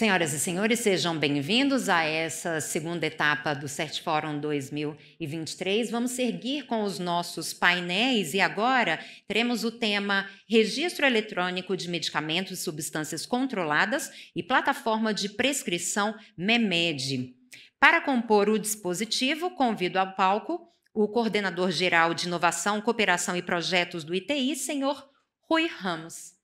Senhoras e senhores, sejam bem-vindos a essa segunda etapa do CertForum 2023. Vamos seguir com os nossos painéis e agora teremos o tema Registro Eletrônico de Medicamentos e Substâncias Controladas e Plataforma de Prescrição MEMED. Para compor o dispositivo, convido ao palco o Coordenador-Geral de Inovação, Cooperação e Projetos do ITI, senhor Rui Ramos.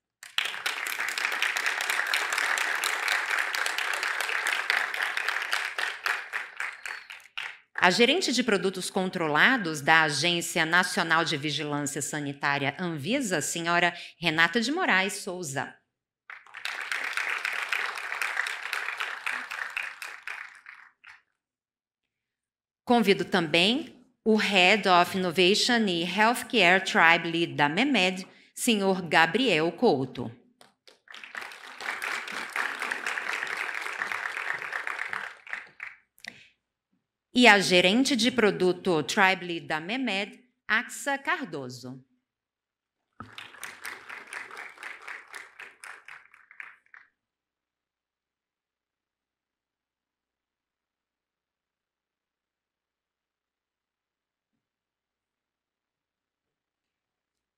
A gerente de produtos controlados da Agência Nacional de Vigilância Sanitária, Anvisa, senhora Renata de Moraes Souza. Convido também o Head of Innovation e Healthcare Tribe Lead da MEMED, senhor Gabriel Couto. E a gerente de produto Tribe Lead da MEMED, Axa Cardoso.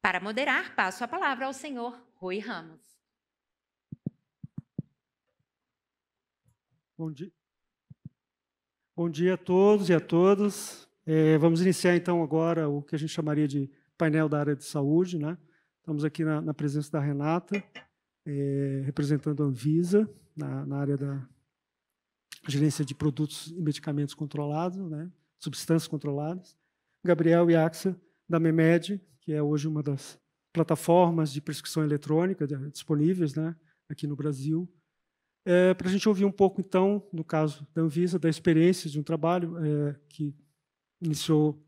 Para moderar, passo a palavra ao senhor Rui Ramos. Bom dia. Bom dia a todos e a todas. Vamos iniciar, então, agora o que a gente chamaria de painel da área de saúde, né? Estamos aqui na presença da Renata, representando a Anvisa, na área da gerência de produtos e medicamentos controlados, né? Substâncias controladas. Gabriel e Axa, da MEMED, que é hoje uma das plataformas de prescrição eletrônica disponíveis, né, aqui no Brasil. Para a gente ouvir um pouco, então, no caso da Anvisa, da experiência de um trabalho que iniciou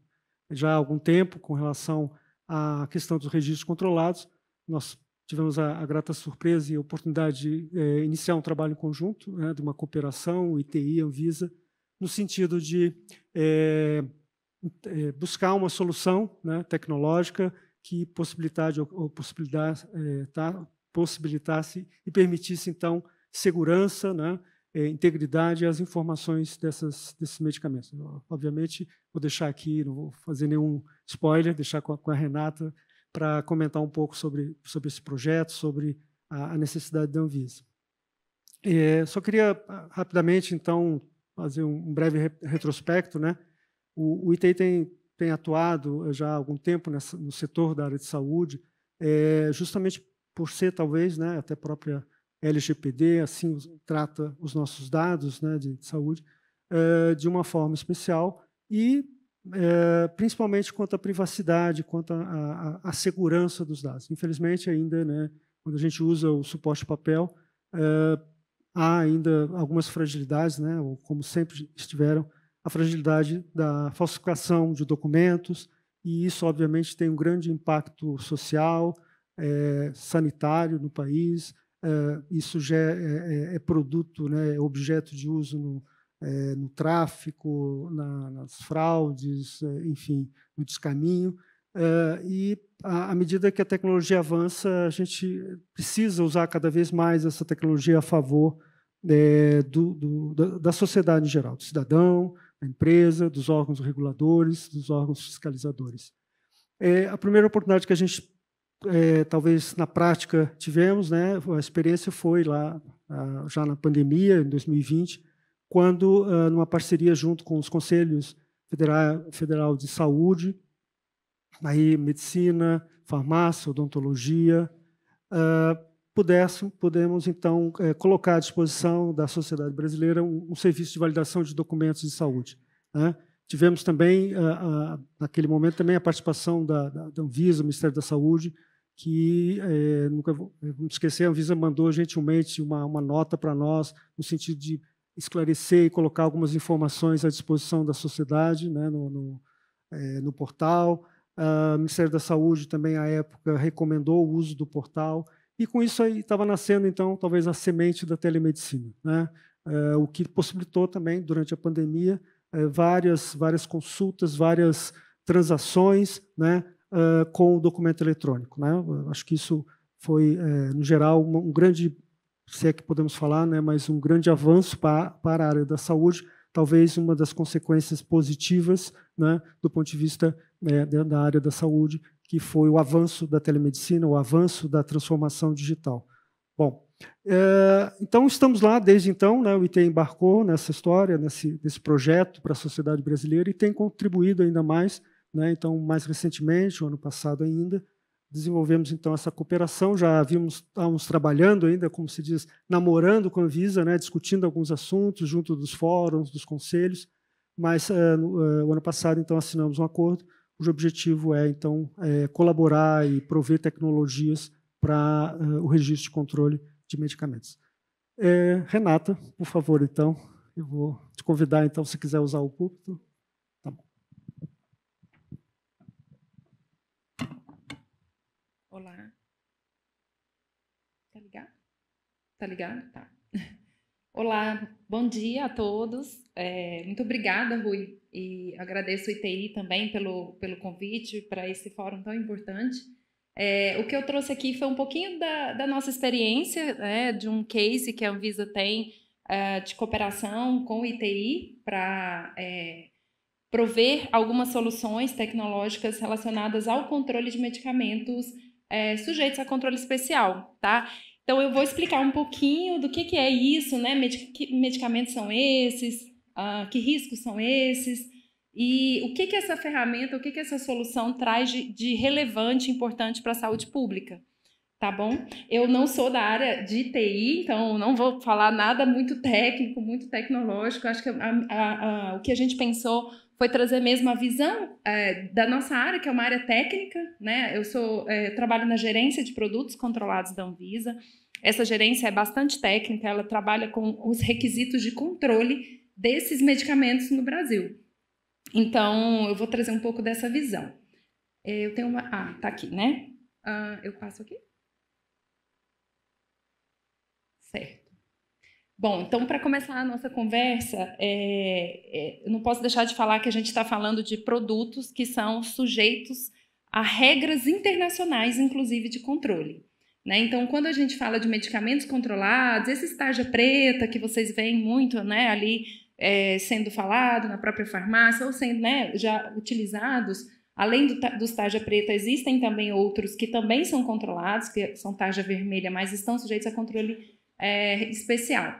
já há algum tempo com relação à questão dos registros controlados. Nós tivemos a grata surpresa e a oportunidade de iniciar um trabalho em conjunto, né, de uma cooperação, ITI, Anvisa, no sentido de buscar uma solução, né, tecnológica que possibilitasse e permitisse, então, segurança, né, integridade e as informações desses medicamentos. Obviamente, vou deixar aqui, não vou fazer nenhum spoiler, deixar com a Renata para comentar um pouco sobre esse projeto, sobre a necessidade da Anvisa. Só queria, rapidamente, então, fazer um breve retrospecto, né? O ITI tem atuado já há algum tempo no setor da área de saúde, justamente por ser, talvez, né, até própria LGPD, assim trata os nossos dados, né, de saúde, de uma forma especial e, principalmente, quanto à privacidade, quanto à segurança dos dados. Infelizmente, ainda, né, quando a gente usa o suporte papel, há ainda algumas fragilidades, né, ou como sempre estiveram, a fragilidade da falsificação de documentos, e isso, obviamente, tem um grande impacto social, sanitário no país. Isso já é produto, né, objeto de uso no tráfico, nas fraudes, enfim, no descaminho. E, à medida que a tecnologia avança, a gente precisa usar cada vez mais essa tecnologia a favor da sociedade em geral, do cidadão, da empresa, dos órgãos reguladores, dos órgãos fiscalizadores. A primeira oportunidade que a gente talvez na prática tivemos, né, a experiência foi lá já na pandemia, em 2020, quando, numa parceria junto com os Conselhos Federal de Saúde, aí medicina, farmácia, odontologia, pudemos então colocar à disposição da sociedade brasileira um serviço de validação de documentos de saúde, né? Tivemos também, naquele momento, também a participação da Anvisa, do Ministério da Saúde, que, nunca vou esquecer, a Anvisa mandou gentilmente uma nota para nós, no sentido de esclarecer e colocar algumas informações à disposição da sociedade, né, no portal. O Ministério da Saúde também, à época, recomendou o uso do portal, e com isso aí estava nascendo, então, talvez a semente da telemedicina, né? O que possibilitou também, durante a pandemia, várias consultas, várias transações, né, com o documento eletrônico, né? Acho que isso foi, no geral, um grande se é que podemos falar, né, mas um grande avanço para a área da saúde, talvez uma das consequências positivas, né, do ponto de vista da área da saúde, que foi o avanço da telemedicina, o avanço da transformação digital. Bom, então estamos lá desde então, né, o ITI embarcou nessa história, nesse projeto para a sociedade brasileira e tem contribuído ainda mais, né, então mais recentemente, o ano passado ainda, desenvolvemos então essa cooperação, já estávamos trabalhando ainda, como se diz, namorando com a Anvisa, né, discutindo alguns assuntos junto dos fóruns, dos conselhos, mas o ano passado então assinamos um acordo cujo objetivo é então colaborar e prover tecnologias para o registro de controle de medicamentos. Renata, por favor, então, eu vou te convidar, então, se quiser usar o púlpito. Tá bom. Olá. Tá ligado? Tá ligado? Tá. Olá, bom dia a todos. Muito obrigada, Rui, e agradeço o ITI também pelo convite para esse fórum tão importante. O que eu trouxe aqui foi um pouquinho da nossa experiência, né, de um case que a Anvisa tem de cooperação com o ITI para prover algumas soluções tecnológicas relacionadas ao controle de medicamentos sujeitos a controle especial, tá? Então, eu vou explicar um pouquinho do que é isso, né? Que medicamentos são esses, que riscos são esses, e o que essa ferramenta, o que essa solução traz de relevante e importante para a saúde pública, tá bom? Eu não sou da área de TI, então não vou falar nada muito técnico, muito tecnológico. Acho que o que a gente pensou foi trazer mesmo a visão da nossa área, que é uma área técnica, né? Eu trabalho na gerência de produtos controlados da Anvisa. Essa gerência é bastante técnica, ela trabalha com os requisitos de controle desses medicamentos no Brasil. Então, eu vou trazer um pouco dessa visão. Eu tenho uma... tá aqui, né? Eu passo aqui? Certo. Bom, então, para começar a nossa conversa, eu não posso deixar de falar que a gente está falando de produtos que são sujeitos a regras internacionais, inclusive de controle, né? Então, quando a gente fala de medicamentos controlados, esse tarja preta que vocês veem muito, né, ali sendo falado na própria farmácia, ou sendo, né, já utilizados, além dos tarja preta, existem também outros que também são controlados, que são tarja vermelha, mas estão sujeitos a controle especial.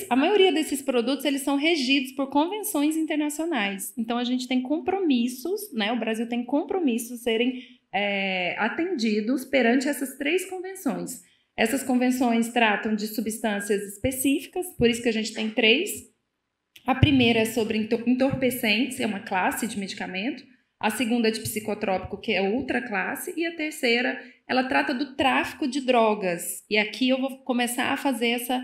A maioria desses produtos eles são regidos por convenções internacionais. Então, a gente tem compromissos, né? O Brasil tem compromissos serem atendidos perante essas 3 convenções. Essas convenções tratam de substâncias específicas, por isso que a gente tem 3. A primeira é sobre entorpecentes, é uma classe de medicamento. A segunda é de psicotrópico, que é outra classe. E a terceira, ela trata do tráfico de drogas. E aqui eu vou começar a fazer essa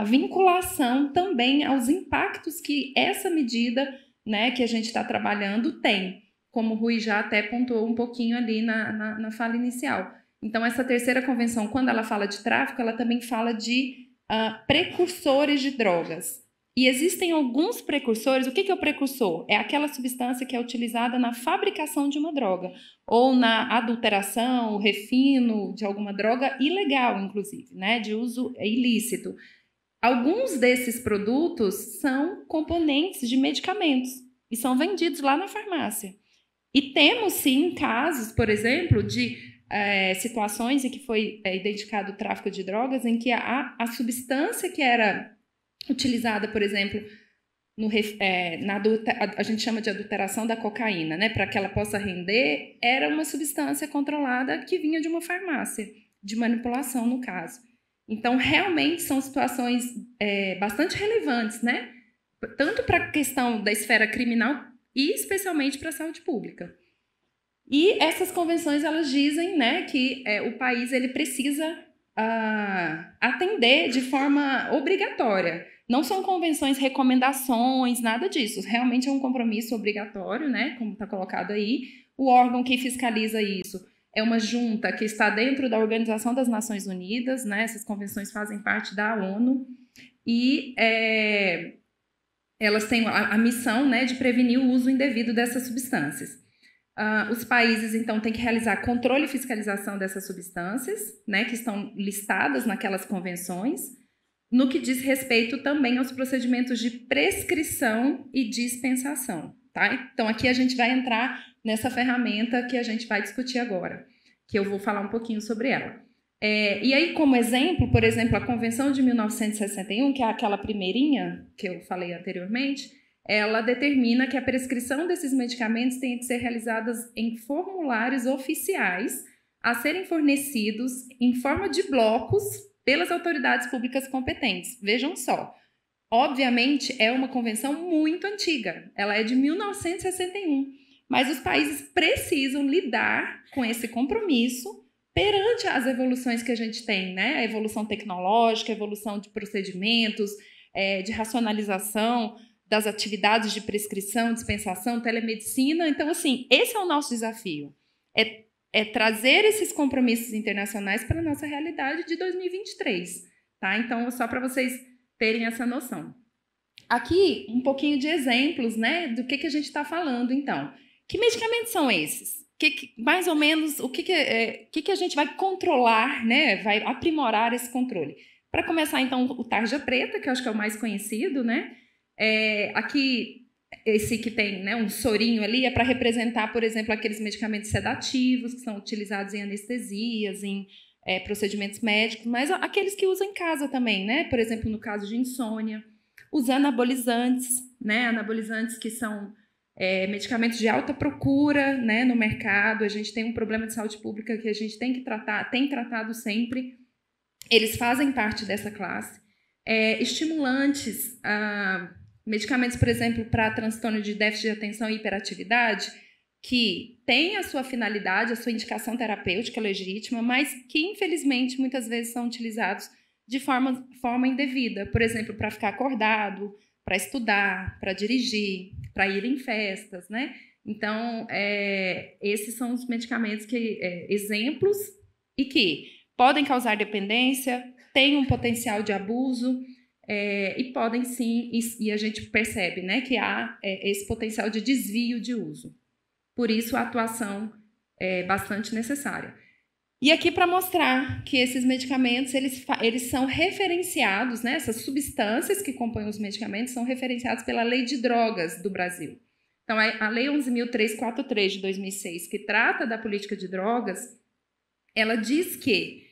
vinculação também aos impactos que essa medida, né, que a gente está trabalhando tem, como o Rui já até pontuou um pouquinho ali na fala inicial. Então, essa terceira convenção, quando ela fala de tráfico, ela também fala de precursores de drogas. E existem alguns precursores. O que é o precursor? É aquela substância que é utilizada na fabricação de uma droga, ou na adulteração, refino de alguma droga ilegal, inclusive, né, de uso ilícito. Alguns desses produtos são componentes de medicamentos e são vendidos lá na farmácia. E temos, sim, casos, por exemplo, de situações em que foi identificado o tráfico de drogas, em que a substância que era utilizada, por exemplo, a gente chama de adulteração da cocaína, né, para que ela possa render, era uma substância controlada que vinha de uma farmácia, de manipulação, no caso. Então, realmente, são situações bastante relevantes, né? Tanto para a questão da esfera criminal e especialmente para a saúde pública. E essas convenções, elas dizem, né, que o país ele precisa atender de forma obrigatória. Não são convenções, recomendações, nada disso. Realmente é um compromisso obrigatório, né, como está colocado aí. O órgão que fiscaliza isso é uma junta que está dentro da Organização das Nações Unidas, né? Essas convenções fazem parte da ONU e elas têm a missão, né, de prevenir o uso indevido dessas substâncias. Os países, então, têm que realizar controle e fiscalização dessas substâncias, né, que estão listadas naquelas convenções, no que diz respeito também aos procedimentos de prescrição e dispensação. Tá? Então, aqui a gente vai entrar nessa ferramenta que a gente vai discutir agora, que eu vou falar um pouquinho sobre ela. E aí, como exemplo, por exemplo, a Convenção de 1961, que é aquela primeirinha que eu falei anteriormente, ela determina que a prescrição desses medicamentos tem que ser realizada em formulários oficiais a serem fornecidos em forma de blocos pelas autoridades públicas competentes. Vejam só, obviamente é uma convenção muito antiga, ela é de 1961, mas os países precisam lidar com esse compromisso perante as evoluções que a gente tem, né? A evolução tecnológica, a evolução de procedimentos, de racionalização das atividades de prescrição, dispensação, telemedicina. Então, assim, esse é o nosso desafio, é trazer esses compromissos internacionais para a nossa realidade de 2023, tá? Então, só para vocês terem essa noção. Aqui, um pouquinho de exemplos, né, do que a gente está falando, então. Que medicamentos são esses? Mais ou menos, o que a gente vai controlar, né, vai aprimorar esse controle? Para começar, então, o tarja preta, que eu acho que é o mais conhecido, né? Aqui, esse que tem, né, um sorinho ali, é para representar, por exemplo, aqueles medicamentos sedativos que são utilizados em anestesias, em procedimentos médicos, mas aqueles que usam em casa também, né? Por exemplo, no caso de insônia, os anabolizantes, né? Anabolizantes que são medicamentos de alta procura, né, no mercado. A gente tem um problema de saúde pública que a gente tem que tratar, tem tratado sempre. Eles fazem parte dessa classe. Estimulantes, medicamentos, por exemplo, para transtorno de déficit de atenção e hiperatividade, que tem a sua finalidade, a sua indicação terapêutica legítima, mas que, infelizmente, muitas vezes são utilizados de forma indevida. Por exemplo, para ficar acordado, para estudar, para dirigir, para ir em festas, né? Então, esses são os medicamentos exemplos e que podem causar dependência, têm um potencial de abuso e podem sim, e a gente percebe, né, que há esse potencial de desvio de uso. Por isso, a atuação é bastante necessária. E aqui para mostrar que esses medicamentos, eles são referenciados, né, essas substâncias que compõem os medicamentos são referenciados pela Lei de Drogas do Brasil. Então, a Lei 11.343 de 2006, que trata da política de drogas, ela diz que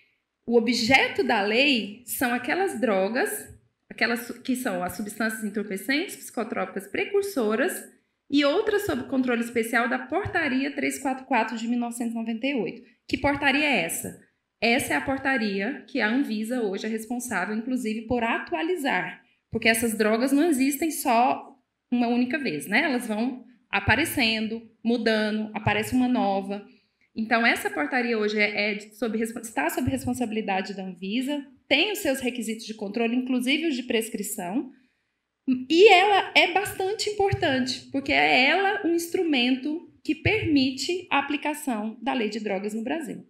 o objeto da lei são aquelas drogas, aquelas que são as substâncias entorpecentes, psicotrópicas precursoras e outras sob controle especial da Portaria 344 de 1998. Que portaria é essa? Essa é a portaria que a Anvisa hoje é responsável, inclusive, por atualizar, porque essas drogas não existem só uma única vez, né? Elas vão aparecendo, mudando, aparece uma nova. Então, essa portaria hoje está sob responsabilidade da Anvisa, tem os seus requisitos de controle, inclusive os de prescrição, e ela é bastante importante, porque é ela um instrumento que permite a aplicação da lei de drogas no Brasil.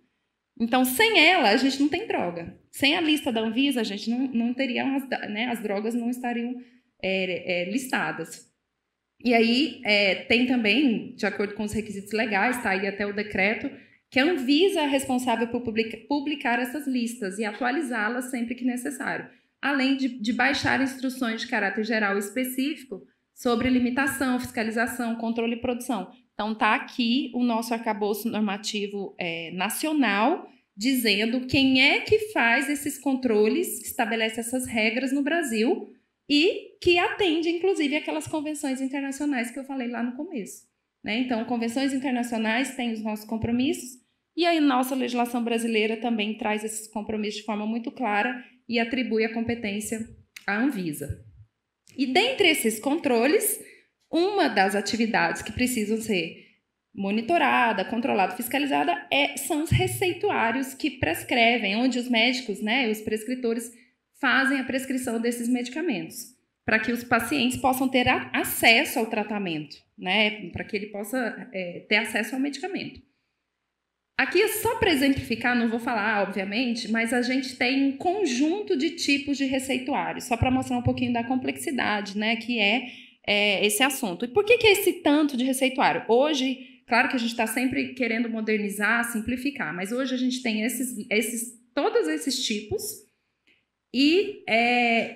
Então, sem ela, a gente não tem droga. Sem a lista da Anvisa, a gente não teria, né, as drogas não estariam listadas. E aí, tem também, de acordo com os requisitos legais, está aí até o decreto, que a Anvisa é responsável por publicar essas listas e atualizá-las sempre que necessário, além de baixar instruções de caráter geral e específico sobre limitação, fiscalização, controle e produção. Então, está aqui o nosso arcabouço normativo nacional, dizendo quem é que faz esses controles, que estabelece essas regras no Brasil e que atende, inclusive, aquelas convenções internacionais que eu falei lá no começo, né? Então, convenções internacionais têm os nossos compromissos e a nossa legislação brasileira também traz esses compromissos de forma muito clara e atribui a competência à Anvisa. E dentre esses controles, uma das atividades que precisam ser monitorada, controlada, fiscalizada são os receituários que prescrevem, onde os médicos, né, os prescritores fazem a prescrição desses medicamentos, para que os pacientes possam ter acesso ao tratamento, né, para que ele possa ter acesso ao medicamento. Aqui, só para exemplificar, não vou falar, obviamente, mas a gente tem um conjunto de tipos de receituários, só para mostrar um pouquinho da complexidade, né, que esse assunto. E por que esse tanto de receituário? Hoje, Claro que a gente está sempre querendo modernizar, simplificar, mas hoje a gente tem todos esses tipos e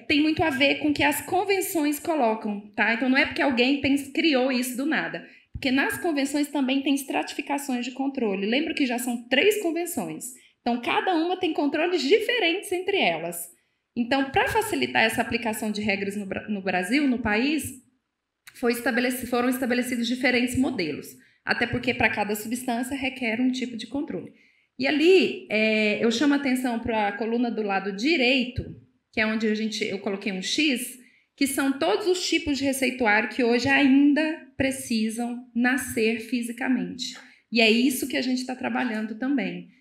tem muito a ver com o que as convenções colocam, tá? Então não é porque alguém criou isso do nada, porque nas convenções também tem estratificações de controle. Lembra que já são 3 convenções, então cada uma tem controles diferentes entre elas. Então, para facilitar essa aplicação de regras no Brasil, no país, foram estabelecidos diferentes modelos, até porque para cada substância requer um tipo de controle. E ali eu chamo a atenção para a coluna do lado direito, que é onde eu coloquei um X, que são todos os tipos de receituário que hoje ainda precisam nascer fisicamente. E é isso que a gente está trabalhando também.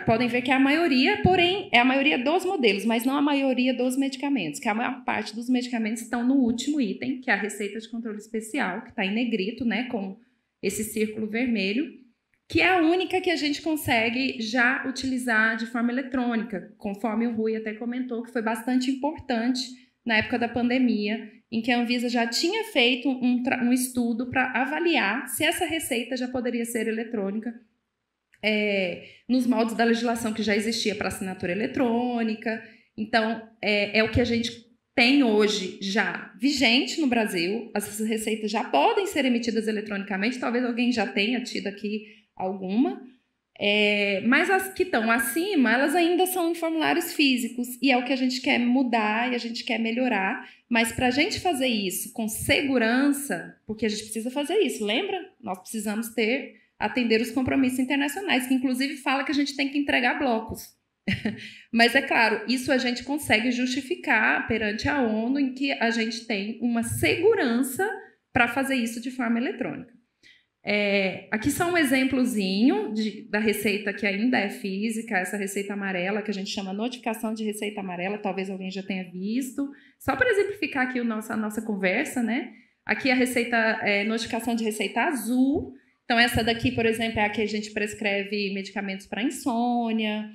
Podem ver que é a maioria, porém, é a maioria dos modelos, mas não a maioria dos medicamentos, que a maior parte dos medicamentos estão no último item, que é a receita de controle especial, que está em negrito, né, com esse círculo vermelho, que é a única que a gente consegue já utilizar de forma eletrônica, conforme o Rui até comentou, que foi bastante importante na época da pandemia, em que a Anvisa já tinha feito um estudo para avaliar se essa receita já poderia ser eletrônica, nos moldes da legislação que já existia para assinatura eletrônica. Então, é o que a gente tem hoje já vigente no Brasil. Essas receitas já podem ser emitidas eletronicamente, talvez alguém já tenha tido aqui alguma, mas as que estão acima, elas ainda são em formulários físicos, e é o que a gente quer mudar e a gente quer melhorar. Mas para a gente fazer isso com segurança, porque a gente precisa fazer isso, lembra? Nós precisamos atender os compromissos internacionais, que inclusive fala que a gente tem que entregar blocos. Mas é claro, isso a gente consegue justificar perante a ONU, em que a gente tem uma segurança para fazer isso de forma eletrônica. Aqui só um exemplozinho da receita que ainda é física, essa receita amarela, que a gente chama notificação de receita amarela, talvez alguém já tenha visto. Só para exemplificar aqui a nossa conversa, né? Aqui a receita, notificação de receita azul. Então, essa daqui, por exemplo, é a que a gente prescreve medicamentos para insônia,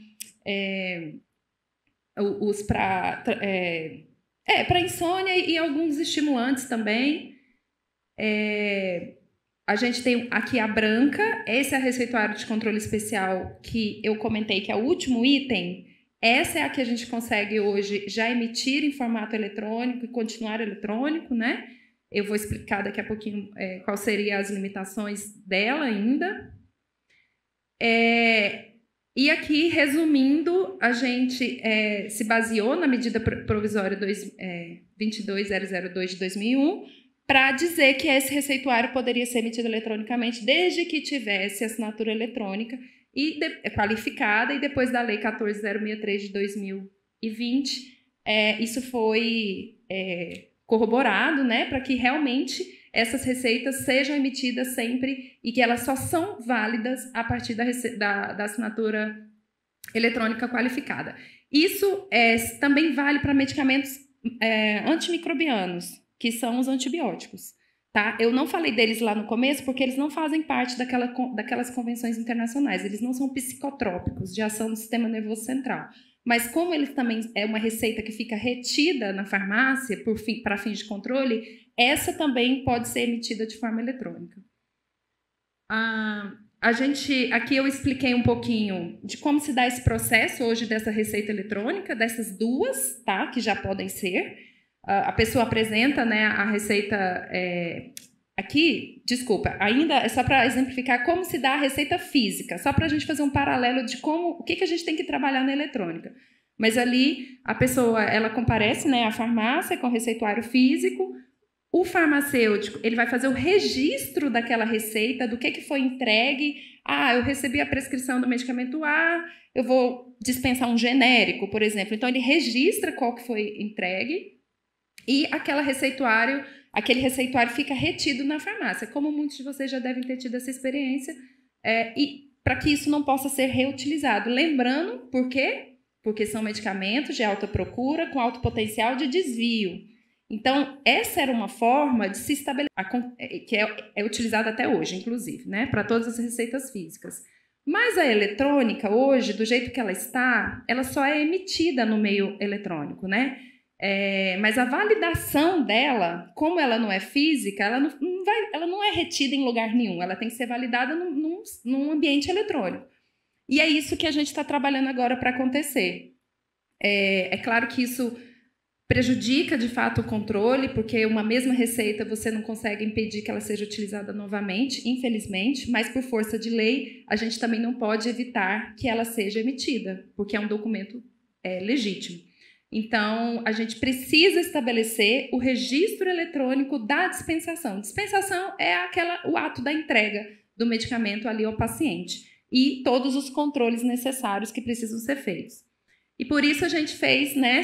para insônia e alguns estimulantes também. A gente tem aqui a branca, esse é o receituário de controle especial que eu comentei que é o último item. Essa é a que a gente consegue hoje já emitir em formato eletrônico e continuar eletrônico, né? Eu vou explicar daqui a pouquinho quais seriam as limitações dela ainda. E aqui, resumindo, a gente se baseou na medida provisória 22002 de 2001 para dizer que esse receituário poderia ser emitido eletronicamente desde que tivesse assinatura eletrônica qualificada, e depois da Lei 14.063 de 2020, isso foi corroborado, né, para que realmente essas receitas sejam emitidas sempre e que elas só são válidas a partir da assinatura eletrônica qualificada. Isso também vale para medicamentos antimicrobianos, que são os antibióticos. Tá? Eu não falei deles lá no começo porque eles não fazem parte daquelas convenções internacionais, eles não são psicotrópicos de ação do sistema nervoso central. Mas como eles também é uma receita que fica retida na farmácia para fins de controle, essa também pode ser emitida de forma eletrônica. Aqui eu expliquei um pouquinho de como se dá esse processo hoje dessa receita eletrônica, dessas duas, tá? Que já podem ser. A pessoa apresenta, né, a receita... Aqui, desculpa, ainda é só para exemplificar como se dá a receita física, só para a gente fazer um paralelo de o que a gente tem que trabalhar na eletrônica. Mas ali a pessoa, ela comparece, né, à farmácia com o receituário físico, o farmacêutico, ele vai fazer o registro daquela receita, do que foi entregue. Eu recebi a prescrição do medicamento A, eu vou dispensar um genérico, por exemplo. Então, ele registra qual que foi entregue e aquele receituário fica retido na farmácia, como muitos de vocês já devem ter tido essa experiência, e para que isso não possa ser reutilizado. Lembrando, por quê? Porque são medicamentos de alta procura com alto potencial de desvio. Então, essa era uma forma de se estabelecer, que é utilizada até hoje, inclusive, né, para todas as receitas físicas. Mas a eletrônica, hoje, do jeito que ela está, ela só é emitida no meio eletrônico, né? Mas a validação dela, como ela não é física, ela não é retida em lugar nenhum, ela tem que ser validada num ambiente eletrônico. E é isso que a gente está trabalhando agora para acontecer. É claro que isso prejudica, de fato, o controle, porque uma mesma receita você não consegue impedir que ela seja utilizada novamente, infelizmente, mas por força de lei, a gente também não pode evitar que ela seja emitida, porque é um documento legítimo. Então, a gente precisa estabelecer o registro eletrônico da dispensação. Dispensação é o ato da entrega do medicamento ali ao paciente e todos os controles necessários que precisam ser feitos. E por isso a gente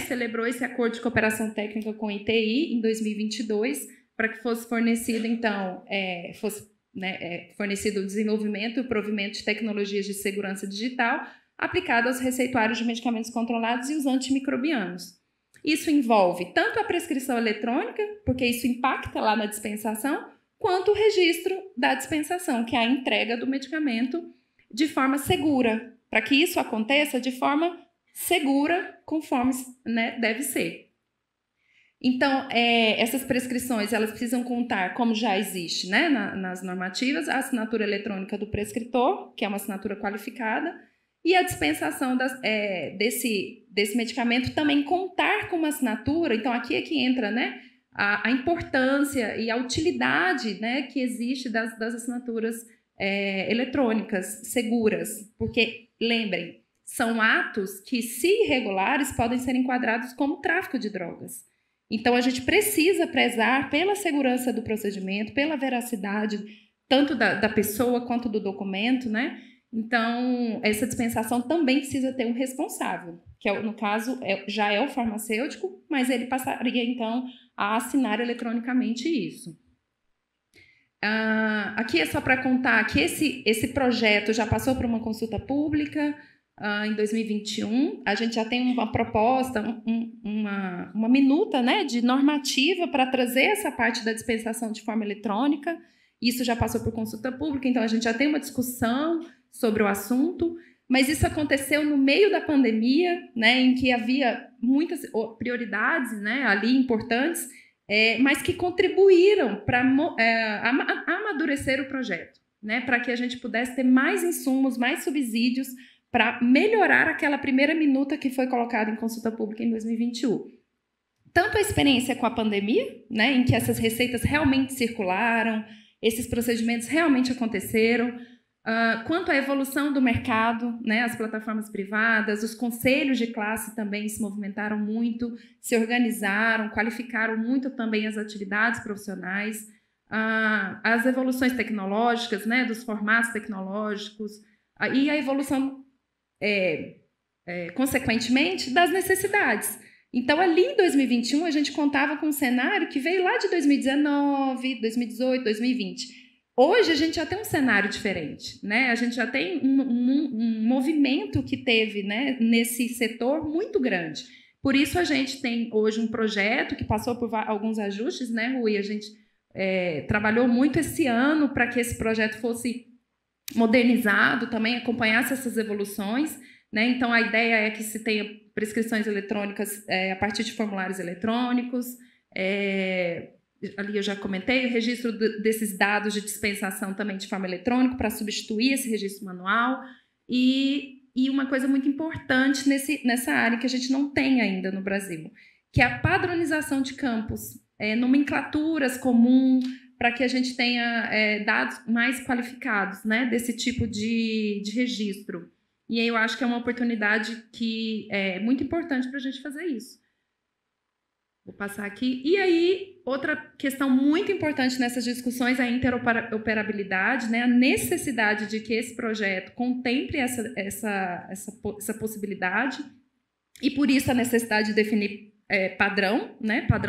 celebrou esse acordo de cooperação técnica com o ITI em 2022, para que fosse fornecido, então, fornecido o desenvolvimento e o provimento de tecnologias de segurança digital aplicado aos receituários de medicamentos controlados e os antimicrobianos. Isso envolve tanto a prescrição eletrônica, porque isso impacta lá na dispensação, quanto o registro da dispensação, que é a entrega do medicamento de forma segura, para que isso aconteça de forma segura, conforme deve ser. Então, essas prescrições elas precisam contar, como já existe nas normativas, a assinatura eletrônica do prescritor, que é uma assinatura qualificada, e a dispensação desse medicamento também contar com uma assinatura. Então, aqui é que entra a importância e a utilidade que existe das assinaturas eletrônicas seguras. Porque, lembrem, são atos que, se irregulares, podem ser enquadrados como tráfico de drogas. Então, a gente precisa prezar pela segurança do procedimento, pela veracidade, tanto da pessoa quanto do documento, Então, essa dispensação também precisa ter um responsável, que no caso já é o farmacêutico, mas ele passaria, então, a assinar eletronicamente isso. Aqui é só para contar que esse projeto já passou por uma consulta pública em 2021. A gente já tem uma proposta, uma minuta de normativa para trazer essa parte da dispensação de forma eletrônica. Isso já passou por consulta pública, então a gente já tem uma discussão sobre o assunto, mas isso aconteceu no meio da pandemia, em que havia muitas prioridades ali importantes, mas que contribuíram para amadurecer o projeto, para que a gente pudesse ter mais insumos, mais subsídios para melhorar aquela primeira minuta que foi colocada em consulta pública em 2021. Tanto a experiência com a pandemia, em que essas receitas realmente circularam, esses procedimentos realmente aconteceram, quanto à evolução do mercado, as plataformas privadas, os conselhos de classe também se movimentaram muito, se organizaram, qualificaram muito também as atividades profissionais, as evoluções tecnológicas, dos formatos tecnológicos, e a evolução, consequentemente, das necessidades. Então, ali em 2021, a gente contava com um cenário que veio lá de 2019, 2018, 2020. Hoje, a gente já tem um cenário diferente, A gente já tem um movimento que teve nesse setor muito grande. Por isso, a gente tem hoje um projeto que passou por alguns ajustes, Rui? A gente trabalhou muito esse ano para que esse projeto fosse modernizado, também acompanhasse essas evoluções. Então, a ideia é que se tenha prescrições eletrônicas a partir de formulários eletrônicos, ali eu já comentei, o registro desses dados de dispensação também de forma eletrônica para substituir esse registro manual e uma coisa muito importante nessa área que a gente não tem ainda no Brasil, que é a padronização de campos, nomenclaturas comuns, para que a gente tenha dados mais qualificados desse tipo de registro. E aí eu acho que é uma oportunidade que é muito importante para a gente fazer isso. Vou passar aqui. E aí, outra questão muito importante nessas discussões é a interoperabilidade, a necessidade de que esse projeto contemple essa possibilidade, e por isso a necessidade de definir padrão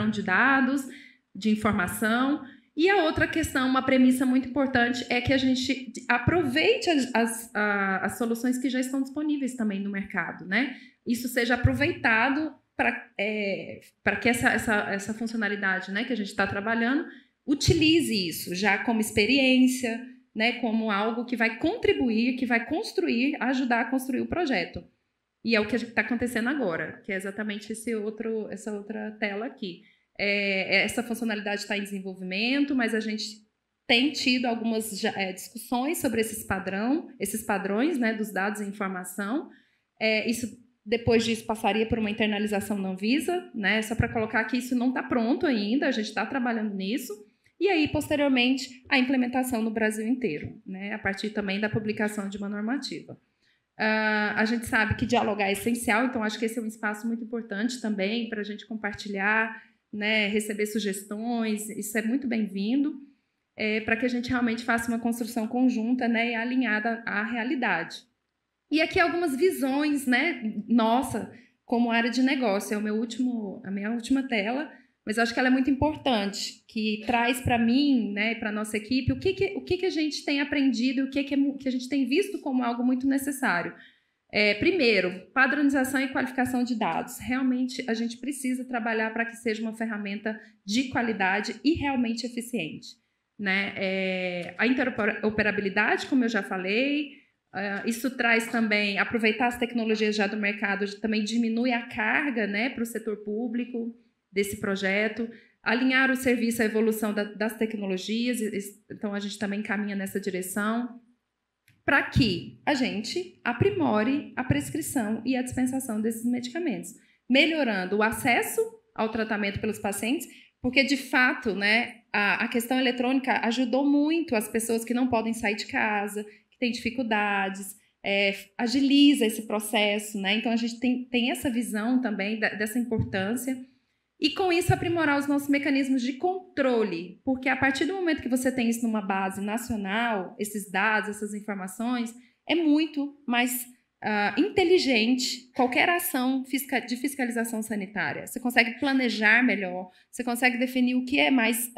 de dados, de informação. E a outra questão, uma premissa muito importante, é que a gente aproveite as soluções que já estão disponíveis também no mercado, Isso seja aproveitado para que essa funcionalidade que a gente está trabalhando utilize isso já como experiência, como algo que vai contribuir, que vai ajudar a construir o projeto. E é o que está acontecendo agora, que é exatamente essa outra tela aqui. Essa funcionalidade está em desenvolvimento, mas a gente tem tido algumas discussões sobre esses padrões, né, dos dados e informação. Depois disso, passaria por uma internalização na Anvisa, né, só para colocar que isso não está pronto ainda, a gente está trabalhando nisso. E aí, posteriormente, a implementação no Brasil inteiro, né, a partir também da publicação de uma normativa. A gente sabe que dialogar é essencial, então acho que esse é um espaço muito importante também para a gente compartilhar, né, receber sugestões, isso é muito bem-vindo, para que a gente realmente faça uma construção conjunta, né, e alinhada à realidade. E aqui algumas visões, né, nossa, como área de negócio, a minha última tela, mas acho que ela é muito importante, que traz para mim, né, para a nossa equipe, o que a gente tem aprendido, o que a gente tem visto como algo muito necessário. Primeiro, padronização e qualificação de dados. Realmente, a gente precisa trabalhar para que seja uma ferramenta de qualidade e realmente eficiente, né? A interoperabilidade, como eu já falei, isso traz também, aproveitar as tecnologias já do mercado, também diminui a carga, né, para o setor público desse projeto, alinhar o serviço à evolução das tecnologias, então a gente também caminha nessa direção, para que a gente aprimore a prescrição e a dispensação desses medicamentos, melhorando o acesso ao tratamento pelos pacientes, porque, de fato, né, a questão eletrônica ajudou muito as pessoas que não podem sair de casa, que têm dificuldades, agiliza esse processo, né? Então, a gente tem essa visão também dessa importância. E, com isso, aprimorar os nossos mecanismos de controle, porque a partir do momento que você tem isso numa base nacional, esses dados, essas informações, é muito mais inteligente qualquer ação de fiscalização sanitária. Você consegue planejar melhor, você consegue definir o que é mais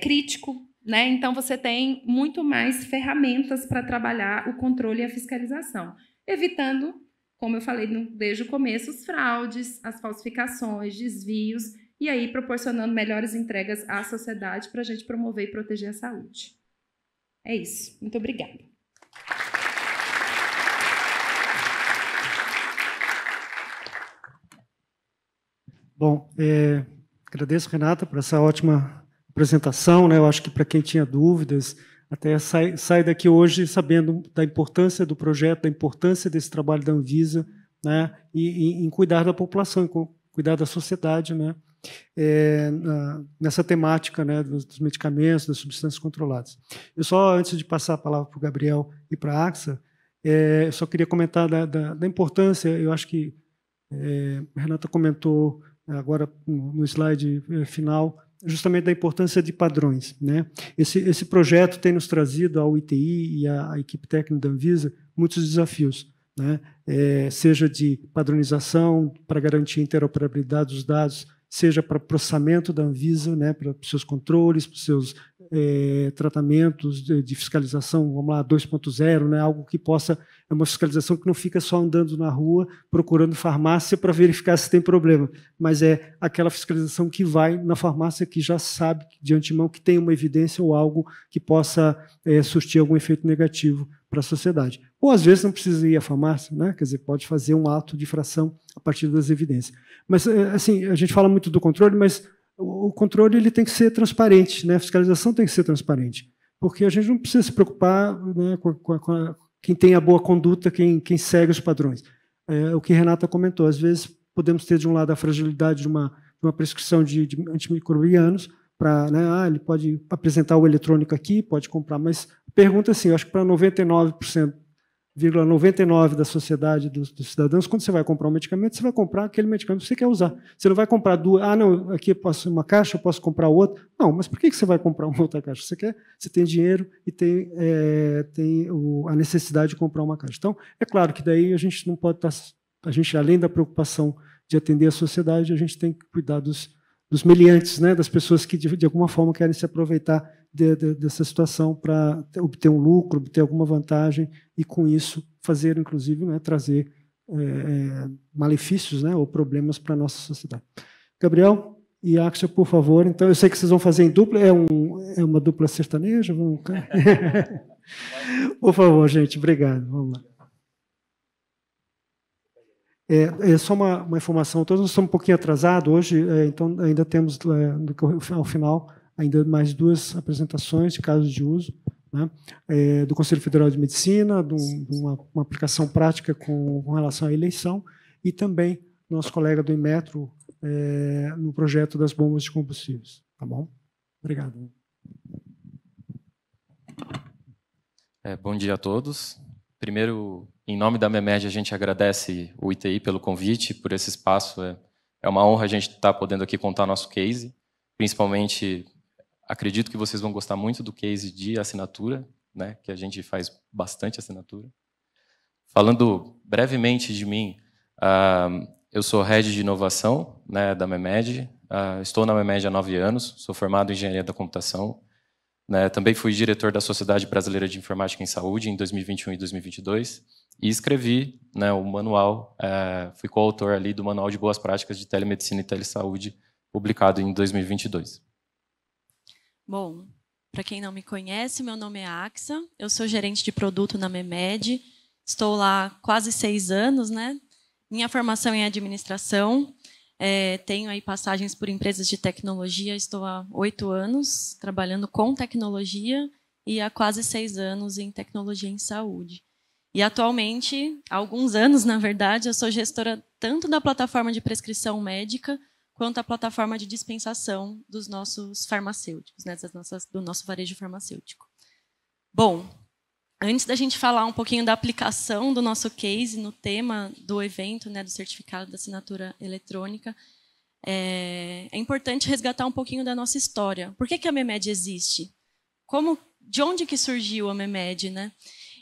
crítico, né? Então, você tem muito mais ferramentas para trabalhar o controle e a fiscalização, evitando, como eu falei desde o começo, as fraudes, as falsificações, desvios, e aí proporcionando melhores entregas à sociedade para a gente promover e proteger a saúde. É isso. Muito obrigada. Bom, agradeço, Renata, por essa ótima apresentação, né? Eu acho que para quem tinha dúvidas, até sai daqui hoje sabendo da importância do projeto, da importância desse trabalho da Anvisa, né, e em cuidar da população, em cuidar da sociedade, né, nessa temática, né, dos medicamentos, das substâncias controladas. Eu só, antes de passar a palavra para o Gabriel e para a Axa, eu só queria comentar da importância, eu acho que a Renata comentou agora no slide final, justamente da importância de padrões, né? Esse projeto tem nos trazido ao ITI e à equipe técnica da Anvisa muitos desafios, né? Seja de padronização para garantir a interoperabilidade dos dados, seja para processamento da Anvisa, né, para os seus controles, para os seus tratamentos de fiscalização, vamos lá, 2.0, né, algo que possa, uma fiscalização que não fica só andando na rua, procurando farmácia para verificar se tem problema, mas é aquela fiscalização que vai na farmácia que já sabe de antemão que tem uma evidência ou algo que possa surtir algum efeito negativo para a sociedade. Ou, às vezes, não precisa ir à farmácia, né? Quer dizer, pode fazer um ato de infração a partir das evidências. Mas, assim, a gente fala muito do controle, mas o controle ele tem que ser transparente, né? A fiscalização tem que ser transparente, porque a gente não precisa se preocupar, né, com quem tem a boa conduta, quem segue os padrões. O que a Renata comentou, às vezes podemos ter, de um lado, a fragilidade de uma prescrição de antimicrobianos, né, ele pode apresentar o eletrônico aqui, pode comprar, mas pergunta assim, eu acho que para 99,99% da sociedade, dos cidadãos, quando você vai comprar um medicamento, você vai comprar aquele medicamento que você quer usar. Você não vai comprar duas, não, aqui eu posso uma caixa, eu posso comprar outra. Não, mas por que você vai comprar uma outra caixa? Você tem dinheiro e tem a necessidade de comprar uma caixa. Então, é claro que daí a gente não pode estar, além da preocupação de atender a sociedade, a gente tem que cuidar dos meliantes, né, das pessoas que de alguma forma querem se aproveitar dessa situação para obter um lucro, obter alguma vantagem e, com isso, fazer, inclusive, né, trazer malefícios, né, ou problemas para a nossa sociedade. Gabriel e Axel, por favor. Então, eu sei que vocês vão fazer em dupla, é uma dupla sertaneja? Vamos... Por favor, gente, obrigado. Vamos lá. Só uma informação, todos nós estamos um pouquinho atrasados hoje, então ainda temos, ao final, ainda mais 2 apresentações de casos de uso, né, do Conselho Federal de Medicina, de uma aplicação prática com relação à eleição, e também nosso colega do Inmetro, no projeto das bombas de combustíveis. Tá bom? Obrigado. Bom dia a todos. Primeiro, em nome da MEMED, a gente agradece o ITI pelo convite, por esse espaço. É uma honra a gente estar podendo aqui contar nosso case. Principalmente, acredito que vocês vão gostar muito do case de assinatura, né, que a gente faz bastante assinatura. Falando brevemente de mim, eu sou Head de Inovação, né, da MEMED. Estou na MEMED há 9 anos, sou formado em Engenharia da Computação. Né, também fui diretor da Sociedade Brasileira de Informática em Saúde em 2021 e 2022 e escrevi, né, o manual, fui coautor ali do Manual de Boas Práticas de Telemedicina e Telesaúde, publicado em 2022. Bom, para quem não me conhece, meu nome é Axa, eu sou gerente de produto na MEMED, estou lá há quase 6 anos, né? Minha formação é em administração. Tenho aí passagens por empresas de tecnologia, estou há 8 anos trabalhando com tecnologia e há quase 6 anos em tecnologia em saúde. E atualmente, há alguns anos, na verdade, eu sou gestora tanto da plataforma de prescrição médica quanto a plataforma de dispensação dos nossos farmacêuticos, né, do nosso varejo farmacêutico. Bom, antes da gente falar um pouquinho da aplicação do nosso case no tema do evento, né, do certificado da assinatura eletrônica, é importante resgatar um pouquinho da nossa história. Por que a MEMED existe? De onde que surgiu a MEMED, né?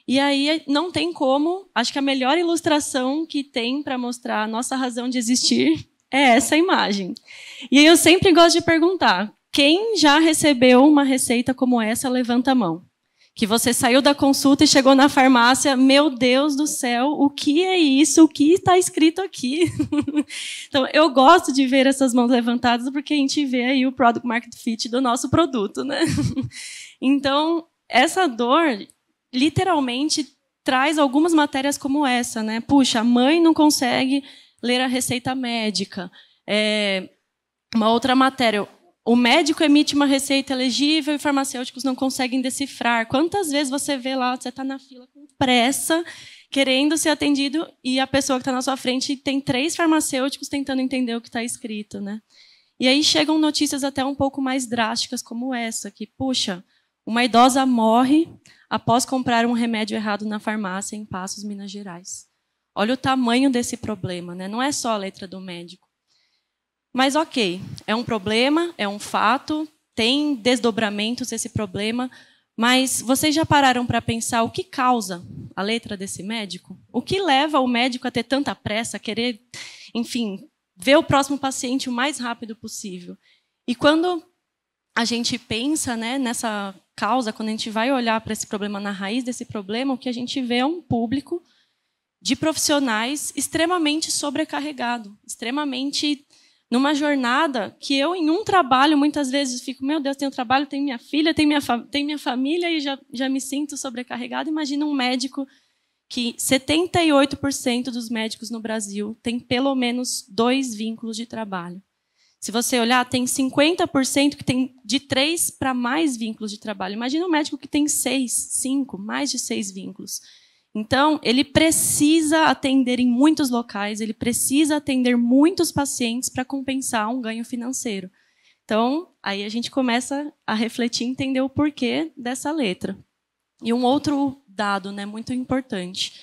E aí não tem como, acho que a melhor ilustração que tem para mostrar a nossa razão de existir é essa imagem. E aí eu sempre gosto de perguntar, quem já recebeu uma receita como essa, levanta a mão. Que você saiu da consulta e chegou na farmácia, meu Deus do céu, o que é isso? O que está escrito aqui? Então, eu gosto de ver essas mãos levantadas, porque a gente vê aí o product market fit do nosso produto, né? Então, essa dor, literalmente, traz algumas matérias como essa, né? Puxa, a mãe não consegue ler a receita médica. Uma outra matéria, o médico emite uma receita elegível e farmacêuticos não conseguem decifrar. Quantas vezes você vê lá, você está na fila com pressa, querendo ser atendido, e a pessoa que está na sua frente tem 3 farmacêuticos tentando entender o que está escrito, né? E aí chegam notícias até um pouco mais drásticas como essa, que, puxa, uma idosa morre após comprar um remédio errado na farmácia em Passos, Minas Gerais. Olha o tamanho desse problema, né? Não é só a letra do médico. Mas, ok, é um problema, é um fato, tem desdobramentos esse problema, mas vocês já pararam para pensar o que causa a letra desse médico? O que leva o médico a ter tanta pressa, a querer, enfim, ver o próximo paciente o mais rápido possível? E quando a gente pensa, né, nessa causa, quando a gente vai olhar para esse problema, na raiz desse problema, o que a gente vê é um público de profissionais extremamente sobrecarregado, extremamente numa jornada que eu, em um trabalho, muitas vezes fico, meu Deus, tenho trabalho, tenho minha filha, tenho minha família e já me sinto sobrecarregada. Imagina um médico que 78% dos médicos no Brasil têm pelo menos 2 vínculos de trabalho. Se você olhar, tem 50% que tem de 3 para mais vínculos de trabalho. Imagina um médico que tem 6, 5, mais de 6 vínculos. Então, ele precisa atender em muitos locais, ele precisa atender muitos pacientes para compensar um ganho financeiro. Então, aí a gente começa a refletir e entender o porquê dessa letra. E um outro dado, né, muito importante.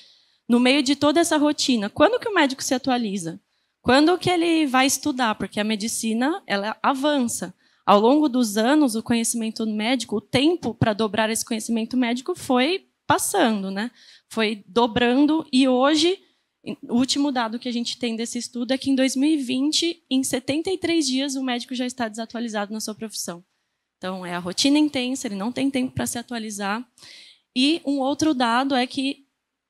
No meio de toda essa rotina, quando que o médico se atualiza? Quando que ele vai estudar? Porque a medicina, ela avança. Ao longo dos anos, o conhecimento médico, o tempo para dobrar esse conhecimento médico foi passando, né? Foi dobrando, e hoje, o último dado que a gente tem desse estudo é que em 2020, em 73 dias, o médico já está desatualizado na sua profissão. Então, é a rotina intensa, ele não tem tempo para se atualizar. E um outro dado é que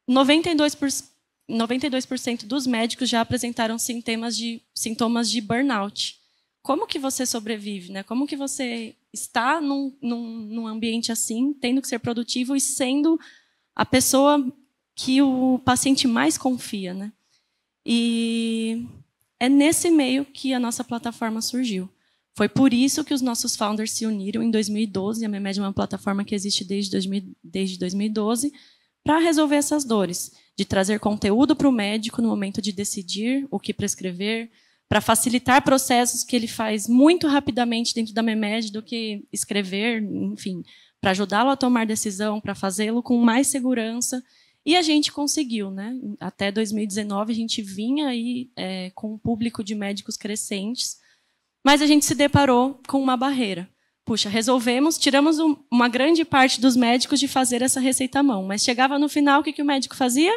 92% dos médicos já apresentaram sintomas de burnout. Como que você sobrevive, né? Como que você está num ambiente assim, tendo que ser produtivo e sendo a pessoa que o paciente mais confia, né? E é nesse meio que a nossa plataforma surgiu. Foi por isso que os nossos founders se uniram em 2012. A MEMED é uma plataforma que existe desde 2012 para resolver essas dores, de trazer conteúdo para o médico no momento de decidir o que prescrever, para facilitar processos que ele faz muito rapidamente dentro da MEMED do que escrever, enfim, para ajudá-lo a tomar decisão, para fazê-lo com mais segurança. E a gente conseguiu, né? Até 2019 a gente vinha aí com um público de médicos crescentes, mas a gente se deparou com uma barreira. Puxa, tiramos uma grande parte dos médicos de fazer essa receita à mão, mas chegava no final, o que o médico fazia?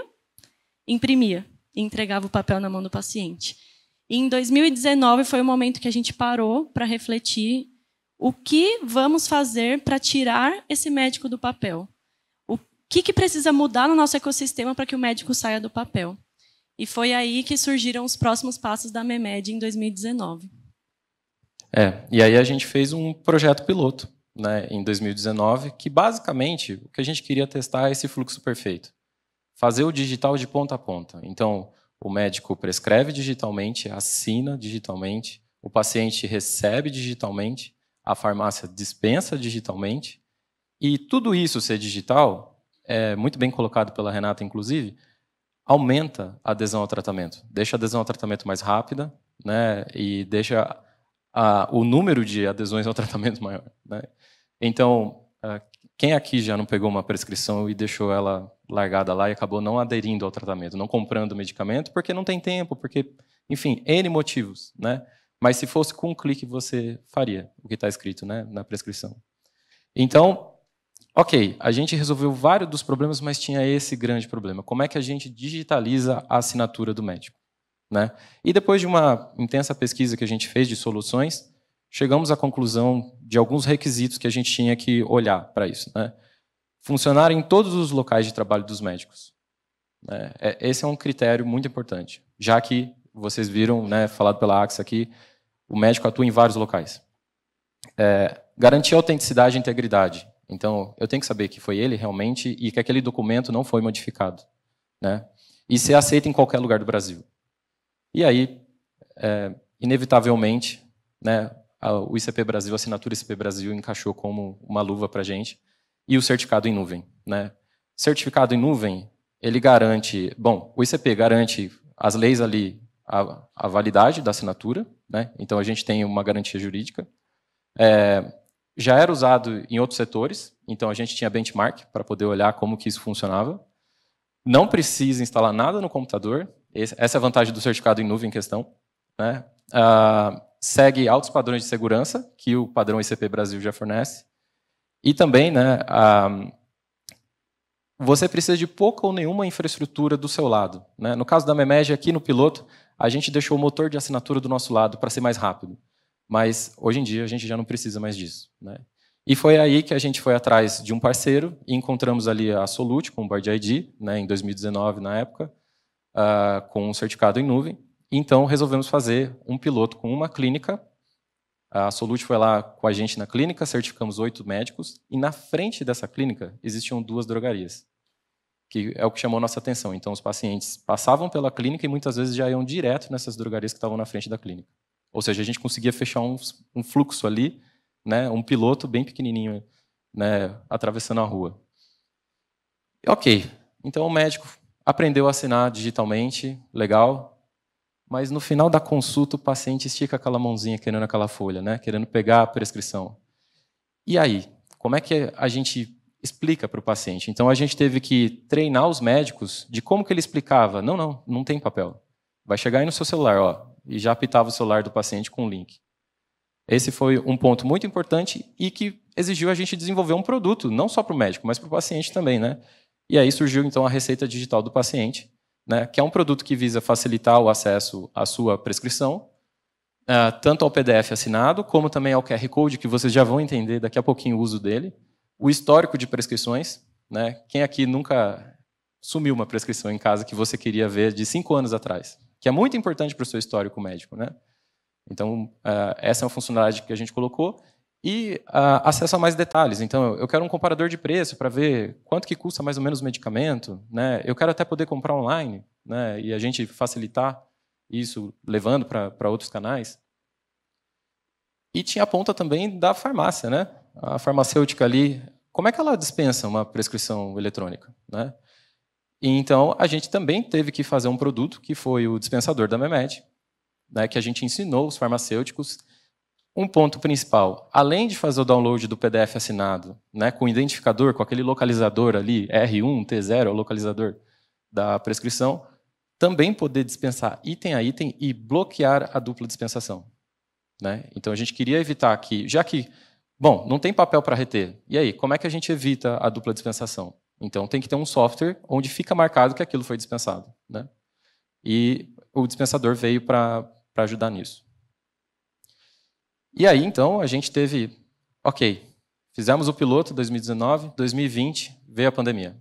Imprimia e entregava o papel na mão do paciente. E em 2019 foi o momento que a gente parou para refletir o que vamos fazer para tirar esse médico do papel. O que precisa mudar no nosso ecossistema para que o médico saia do papel. E foi aí que surgiram os próximos passos da MEMED em 2019. E aí a gente fez um projeto piloto, né, em 2019, que basicamente o que a gente queria testar é esse fluxo perfeito. Fazer o digital de ponta a ponta. Então, o médico prescreve digitalmente, assina digitalmente, o paciente recebe digitalmente, a farmácia dispensa digitalmente, e tudo isso ser digital, muito bem colocado pela Renata, inclusive, aumenta a adesão ao tratamento. Deixa a adesão ao tratamento mais rápida, né, e deixa o número de adesões ao tratamento maior, né? Então, quem aqui já não pegou uma prescrição e deixou ela largada lá e acabou não aderindo ao tratamento, não comprando o medicamento, porque não tem tempo, porque, enfim, N motivos, né? Mas se fosse com um clique, você faria o que está escrito, né, na prescrição. Então, ok, a gente resolveu vários dos problemas, mas tinha esse grande problema. Como é que a gente digitaliza a assinatura do médico? Né? E depois de uma intensa pesquisa que a gente fez de soluções, chegamos à conclusão de alguns requisitos que a gente tinha que olhar para isso. Né? Funcionar em todos os locais de trabalho dos médicos. Né? Esse é um critério muito importante, já que vocês viram, né, falado pela AXA aqui, o médico atua em vários locais. Garantir autenticidade e integridade. Então, eu tenho que saber que foi ele realmente e que aquele documento não foi modificado. Né? E ser aceito em qualquer lugar do Brasil. E aí, inevitavelmente, né, o ICP Brasil, a assinatura ICP Brasil encaixou como uma luva para a gente, e o certificado em nuvem. Né? Certificado em nuvem, ele garante... Bom, o ICP garante as leis ali, a validade da assinatura, né? Então a gente tem uma garantia jurídica. Já era usado em outros setores, então a gente tinha benchmark para poder olhar como que isso funcionava. Não precisa instalar nada no computador. Essa é a vantagem do certificado em nuvem em questão. Né? Segue altos padrões de segurança, que o padrão ICP Brasil já fornece. E também, né, você precisa de pouca ou nenhuma infraestrutura do seu lado. Né? No caso da MEMED, aqui no piloto, a gente deixou o motor de assinatura do nosso lado para ser mais rápido. Mas, hoje em dia, a gente já não precisa mais disso. Né? E foi aí que a gente foi atrás de um parceiro e encontramos ali a Solute, com o Board ID, né, em 2019, na época, com um certificado em nuvem. Então, resolvemos fazer um piloto com uma clínica. A Solute foi lá com a gente na clínica, certificamos 8 médicos, e na frente dessa clínica existiam 2 drogarias, que é o que chamou a nossa atenção. Então, os pacientes passavam pela clínica e muitas vezes já iam direto nessas drogarias que estavam na frente da clínica. Ou seja, a gente conseguia fechar um fluxo ali, né, um piloto bem pequenininho, né, atravessando a rua. Ok, então o médico aprendeu a assinar digitalmente, legal, mas no final da consulta o paciente estica aquela mãozinha querendo aquela folha, né, querendo pegar a prescrição. E aí, como é que a gente explica para o paciente? Então a gente teve que treinar os médicos de como que ele explicava. Não tem papel. Vai chegar aí no seu celular, ó, e já apitava o celular do paciente com o link. Esse foi um ponto muito importante e que exigiu a gente desenvolver um produto, não só para o médico, mas para o paciente também. Né? E aí surgiu, então, a receita digital do paciente, né, que é um produto que visa facilitar o acesso à sua prescrição, tanto ao PDF assinado, como também ao QR Code, que vocês já vão entender daqui a pouquinho o uso dele, o histórico de prescrições. Né? Quem aqui nunca sumiu uma prescrição em casa que você queria ver de 5 anos atrás? Que é muito importante para o seu histórico médico. Né? Então, essa é uma funcionalidade que a gente colocou. E acesso a mais detalhes. Então, eu quero um comparador de preço para ver quanto que custa mais ou menos o medicamento. Né? Eu quero até poder comprar online. né, e a gente facilitar isso, levando para outros canais. E tinha a ponta também da farmácia, né? A farmacêutica ali, como é que ela dispensa uma prescrição eletrônica, né? E então, a gente também teve que fazer um produto, que foi o dispensador da Memed, né, que a gente ensinou os farmacêuticos. Um ponto principal, além de fazer o download do PDF assinado, né, com o identificador, com aquele localizador ali, R1, T0, é o localizador da prescrição, também poder dispensar item a item e bloquear a dupla dispensação, né? Então, a gente queria evitar que, já que, bom, não tem papel para reter, e aí, como é que a gente evita a dupla dispensação? Então, tem que ter um software onde fica marcado que aquilo foi dispensado, né? E o dispensador veio para ajudar nisso. E aí, então, a gente teve, ok, fizemos o piloto em 2019, 2020, veio a pandemia.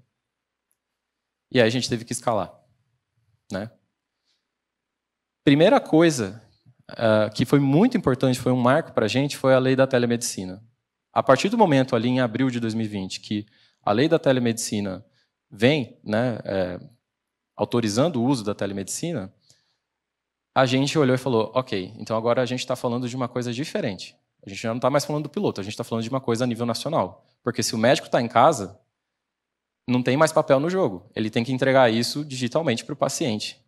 E aí a gente teve que escalar, né? Primeira coisa que foi muito importante, foi um marco para a gente, foi a lei da telemedicina. A partir do momento, ali em abril de 2020, que a lei da telemedicina vem, né, autorizando o uso da telemedicina, a gente olhou e falou, ok, então agora a gente está falando de uma coisa diferente. A gente já não está mais falando do piloto, a gente está falando de uma coisa a nível nacional. Porque se o médico está em casa, não tem mais papel no jogo. Ele tem que entregar isso digitalmente para o paciente.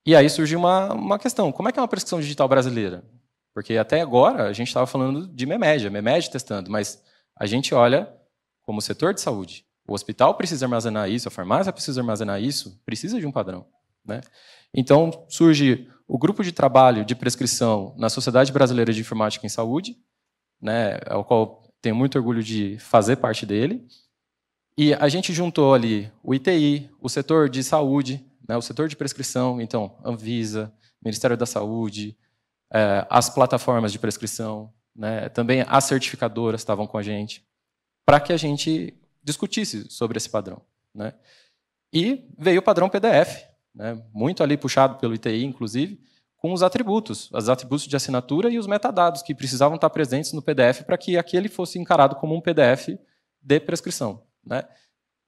E aí surgiu uma questão, como é que é uma prescrição digital brasileira? Porque até agora a gente estava falando de Memed, a Memed testando, mas a gente olha como setor de saúde. O hospital precisa armazenar isso, a farmácia precisa armazenar isso, precisa de um padrão, né? Então, surge o grupo de trabalho de prescrição na Sociedade Brasileira de Informática em Saúde, né, ao qual tenho muito orgulho de fazer parte dele. E a gente juntou ali o ITI, o setor de saúde, né, o setor de prescrição, então, Anvisa, Ministério da Saúde, as plataformas de prescrição, né, também as certificadoras estavam com a gente, para que a gente discutisse sobre esse padrão, né? E veio o padrão PDF, né, muito ali puxado pelo ITI, inclusive, com os atributos de assinatura e os metadados que precisavam estar presentes no PDF para que aquele fosse encarado como um PDF de prescrição, né?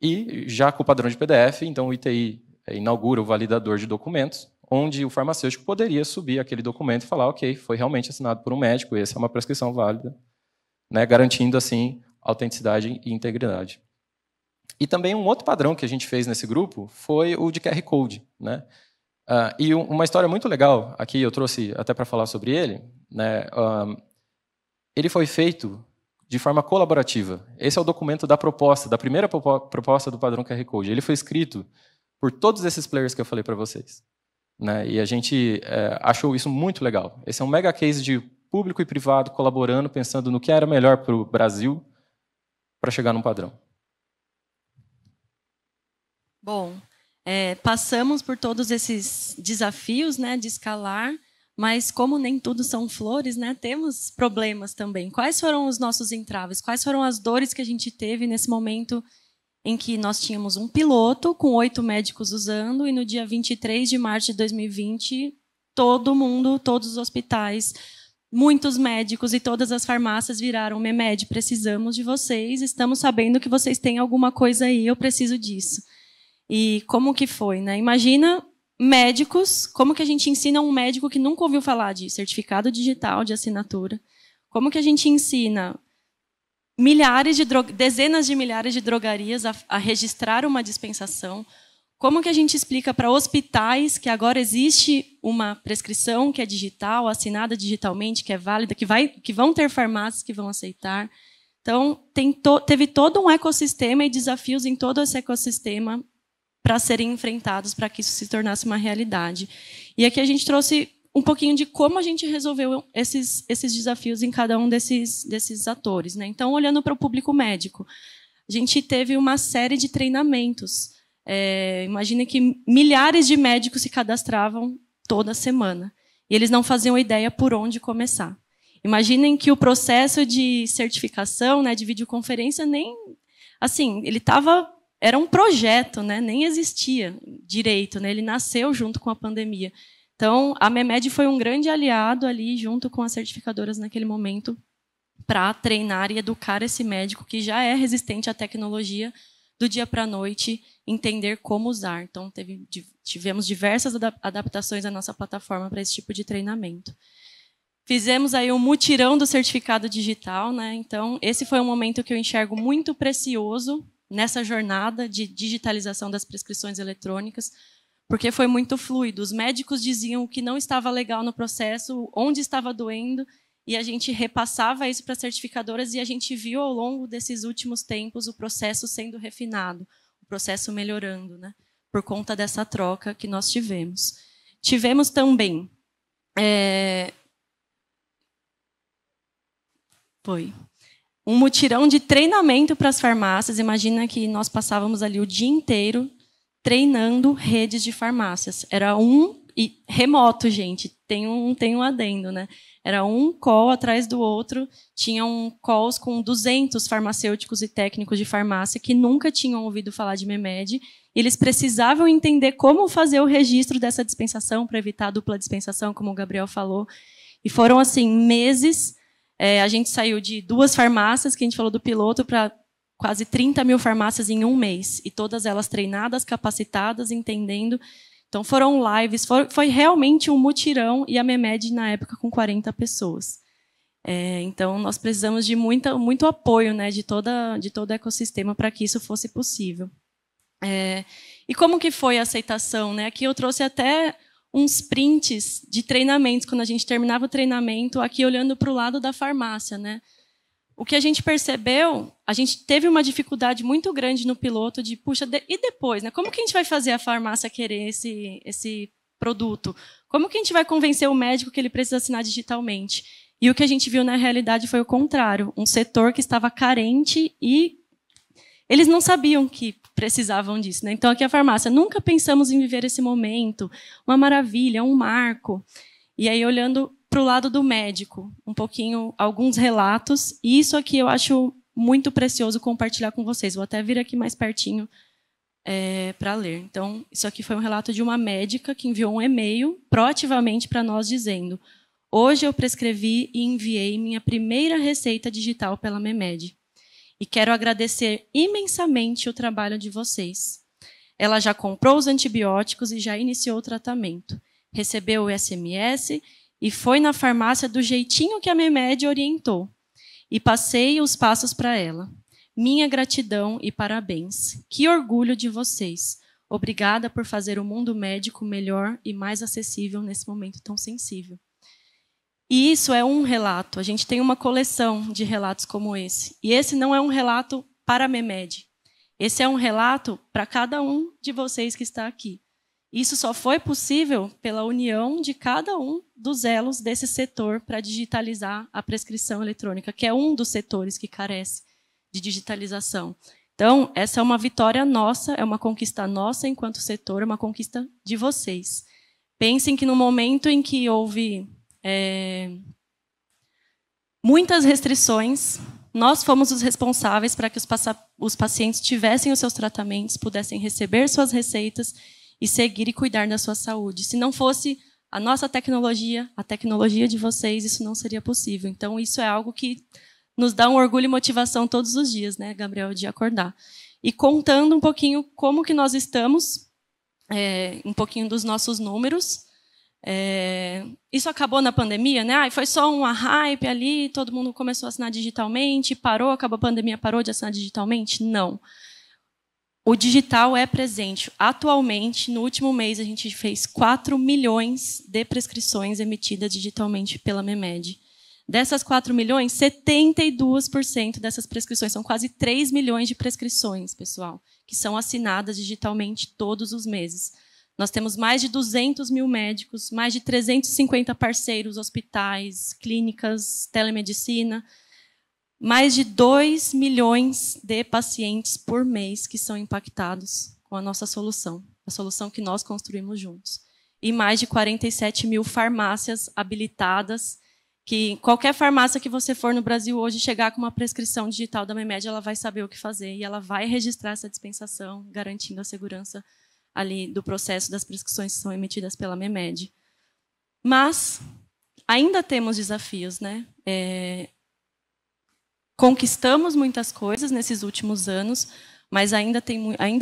E já com o padrão de PDF, então o ITI inaugura o validador de documentos, onde o farmacêutico poderia subir aquele documento e falar, ok, foi realmente assinado por um médico, essa é uma prescrição válida, né, garantindo assim autenticidade e integridade. E também um outro padrão que a gente fez nesse grupo foi o de QR Code, né? E uma história muito legal, aqui eu trouxe até para falar sobre ele, né? Ele foi feito de forma colaborativa. Esse é o documento da proposta, da primeira proposta do padrão QR Code. Ele foi escrito por todos esses players que eu falei para vocês, né? E a gente achou isso muito legal. Esse é um mega case de público e privado colaborando, pensando no que era melhor para o Brasil para chegar num padrão. Bom, passamos por todos esses desafios, né, de escalar, mas como nem tudo são flores, né, temos problemas também. Quais foram os nossos entraves? Quais foram as dores que a gente teve nesse momento em que nós tínhamos um piloto com 8 médicos usando e no dia 23 de março de 2020, todo mundo, todos os hospitais, muitos médicos e todas as farmácias viraram Memed, precisamos de vocês, estamos sabendo que vocês têm alguma coisa aí, eu preciso disso. E como que foi, né? Imagina médicos, como que a gente ensina um médico que nunca ouviu falar de certificado digital de assinatura? Como que a gente ensina dezenas de milhares de drogarias a registrar uma dispensação? Como que a gente explica para hospitais que agora existe uma prescrição que é digital, assinada digitalmente, que é válida, que vão ter farmácias que vão aceitar? Então, teve todo um ecossistema e desafios em todo esse ecossistema para serem enfrentados, para que isso se tornasse uma realidade. E aqui a gente trouxe um pouquinho de como a gente resolveu esses desafios em cada um desses atores, né? Então, olhando para o público médico, a gente teve uma série de treinamentos. Imagine que milhares de médicos se cadastravam toda semana. E eles não faziam ideia por onde começar. Imaginem que o processo de certificação, né, de videoconferência, nem... Assim, era um projeto, né? Nem existia direito, né? Ele nasceu junto com a pandemia. Então, a Memed foi um grande aliado ali, junto com as certificadoras naquele momento, para treinar e educar esse médico que já é resistente à tecnologia, do dia para a noite, entender como usar. Então, tivemos diversas adaptações à nossa plataforma para esse tipo de treinamento. Fizemos aí um mutirão do certificado digital, né? Então, esse foi um momento que eu enxergo muito precioso nessa jornada de digitalização das prescrições eletrônicas, porque foi muito fluido. Os médicos diziam o que não estava legal no processo, onde estava doendo, e a gente repassava isso para as certificadoras e a gente viu ao longo desses últimos tempos o processo sendo refinado, o processo melhorando, né? Por conta dessa troca que nós tivemos. Tivemos também um mutirão de treinamento para as farmácias. Imagina que nós passávamos ali o dia inteiro treinando redes de farmácias. Era e remoto, gente, tem um adendo, né? Era um call atrás do outro, tinham calls com 200 farmacêuticos e técnicos de farmácia que nunca tinham ouvido falar de MEMED. Eles precisavam entender como fazer o registro dessa dispensação para evitar a dupla dispensação, como o Gabriel falou. E foram, assim, meses. A gente saiu de 2 farmácias, que a gente falou do piloto, para quase 30 mil farmácias em um mês. E todas elas treinadas, capacitadas, entendendo. Então, foram lives, foi realmente um mutirão, e a MEMED, na época, com 40 pessoas. Então, nós precisamos de muito apoio, né, de todo o ecossistema para que isso fosse possível. E como que foi a aceitação, né? Aqui eu trouxe até uns prints de treinamentos, quando a gente terminava o treinamento, aqui olhando para o lado da farmácia, né? O que a gente percebeu, a gente teve uma dificuldade muito grande no piloto de, puxa, e depois, né? Como que a gente vai fazer a farmácia querer esse produto? Como que a gente vai convencer o médico que ele precisa assinar digitalmente? E o que a gente viu na realidade foi o contrário, um setor que estava carente e eles não sabiam que precisavam disso, né? Então, aqui a farmácia, nunca pensamos em viver esse momento, uma maravilha, um marco. E aí, olhando para o lado do médico, um pouquinho, alguns relatos, e isso aqui eu acho muito precioso compartilhar com vocês. Vou até vir aqui mais pertinho para ler. Então, isso aqui foi um relato de uma médica que enviou um e-mail proativamente para nós dizendo: hoje eu prescrevi e enviei minha primeira receita digital pela MEMED. E quero agradecer imensamente o trabalho de vocês. Ela já comprou os antibióticos e já iniciou o tratamento. Recebeu o SMS e foi na farmácia do jeitinho que a MEMED orientou. E passei os passos para ela. Minha gratidão e parabéns. Que orgulho de vocês. Obrigada por fazer o mundo médico melhor e mais acessível nesse momento tão sensível. E isso é um relato. A gente tem uma coleção de relatos como esse. E esse não é um relato para a MEMED. Esse é um relato para cada um de vocês que está aqui. Isso só foi possível pela união de cada um dos elos desse setor para digitalizar a prescrição eletrônica, que é um dos setores que carece de digitalização. Então, essa é uma vitória nossa, é uma conquista nossa enquanto setor, é uma conquista de vocês. Pensem que no momento em que houve muitas restrições, nós fomos os responsáveis para que os pacientes tivessem os seus tratamentos, pudessem receber suas receitas e seguir e cuidar da sua saúde. Se não fosse a nossa tecnologia, a tecnologia de vocês, isso não seria possível. Então, isso é algo que nos dá um orgulho e motivação todos os dias, né, Gabriel, de acordar. E contando um pouquinho como que nós estamos, um pouquinho dos nossos números. Isso acabou na pandemia, né? Foi só uma hype ali, todo mundo começou a assinar digitalmente, parou, acabou a pandemia, parou de assinar digitalmente? Não. O digital é presente. Atualmente, no último mês, a gente fez 4 milhões de prescrições emitidas digitalmente pela MEMED. Dessas 4 milhões, 72% dessas prescrições, são quase 3 milhões de prescrições, pessoal, que são assinadas digitalmente todos os meses. Nós temos mais de 200 mil médicos, mais de 350 parceiros, hospitais, clínicas, telemedicina, mais de 2 milhões de pacientes por mês que são impactados com a nossa solução, a solução que nós construímos juntos. E mais de 47 mil farmácias habilitadas, que qualquer farmácia que você for no Brasil hoje chegar com uma prescrição digital da MEMED, ela vai saber o que fazer e ela vai registrar essa dispensação, garantindo a segurança ali do processo das prescrições que são emitidas pela MEMED. Mas ainda temos desafios, né? Conquistamos muitas coisas nesses últimos anos, mas ainda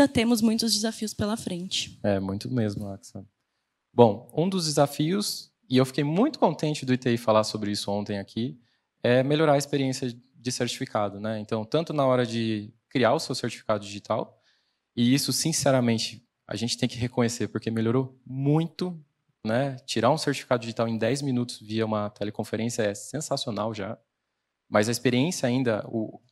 temos muitos desafios pela frente. Muito mesmo, Axa. Bom, um dos desafios, e eu fiquei muito contente do ITI falar sobre isso ontem aqui, é melhorar a experiência de certificado, né? Então, tanto na hora de criar o seu certificado digital, e isso, sinceramente, a gente tem que reconhecer, porque melhorou muito, né? Tirar um certificado digital em 10 minutos via uma teleconferência é sensacional já, mas a experiência ainda,